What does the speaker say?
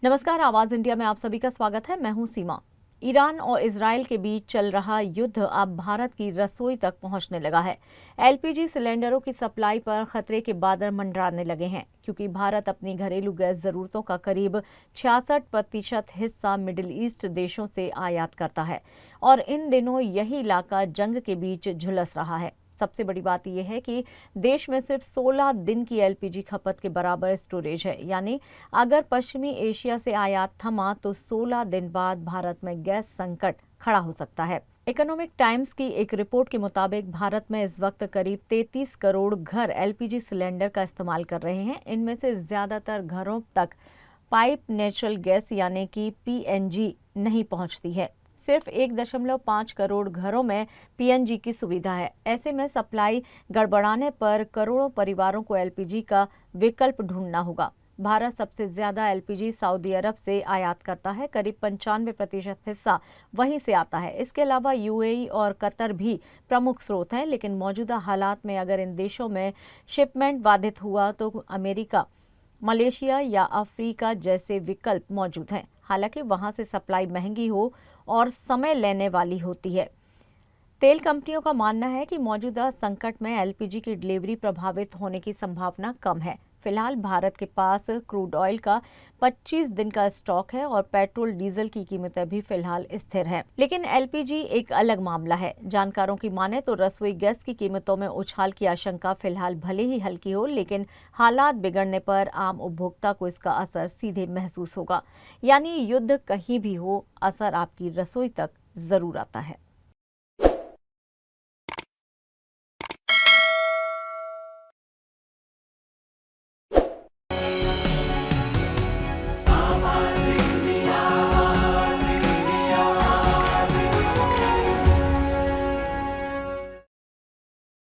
नमस्कार, आवाज इंडिया में आप सभी का स्वागत है। मैं हूं सीमा। ईरान और इजराइल के बीच चल रहा युद्ध अब भारत की रसोई तक पहुंचने लगा है। एलपीजी सिलेंडरों की सप्लाई पर खतरे के बादल मंडराने लगे हैं, क्योंकि भारत अपनी घरेलू गैस जरूरतों का करीब 66% हिस्सा मिडिल ईस्ट देशों से आयात करता है और इन दिनों यही इलाका जंग के बीच झुलस रहा है। सबसे बड़ी बात यह है कि देश में सिर्फ 16 दिन की एलपीजी खपत के बराबर स्टोरेज है, यानी अगर पश्चिमी एशिया से आयात थमा तो 16 दिन बाद भारत में गैस संकट खड़ा हो सकता है। इकोनॉमिक टाइम्स की एक रिपोर्ट के मुताबिक भारत में इस वक्त करीब 33 करोड़ घर एलपीजी सिलेंडर का इस्तेमाल कर रहे हैं। इनमें से ज्यादातर घरों तक पाइप नेचुरल गैस यानी कि पीएनजी नहीं पहुंचती है। सिर्फ 1.5 करोड़ घरों में पीएनजी की सुविधा है। ऐसे में सप्लाई गड़बड़ाने पर करोड़ों परिवारों को एलपीजी का विकल्प ढूंढना होगा। भारत सबसे ज्यादा एलपीजी सऊदी अरब से आयात करता है, करीब 95% हिस्सा वहीं से आता है। इसके अलावा यूएई और कतर भी प्रमुख स्रोत हैं, लेकिन मौजूदा हालात में अगर इन देशों में शिपमेंट बाधित हुआ तो अमेरिका, मलेशिया या अफ्रीका जैसे विकल्प मौजूद हैं। हालांकि वहां से सप्लाई महंगी हो और समय लेने वाली होती है। तेल कंपनियों का मानना है कि मौजूदा संकट में एलपीजी की डिलीवरी प्रभावित होने की संभावना कम है। फिलहाल भारत के पास क्रूड ऑयल का 25 दिन का स्टॉक है और पेट्रोल डीजल की कीमतें भी फिलहाल स्थिर हैं। लेकिन एलपीजी एक अलग मामला है। जानकारों की माने तो रसोई गैस की कीमतों में उछाल की आशंका फिलहाल भले ही हल्की हो, लेकिन हालात बिगड़ने पर आम उपभोक्ता को इसका असर सीधे महसूस होगा। यानी युद्ध कहीं भी हो, असर आपकी रसोई तक जरूर आता है।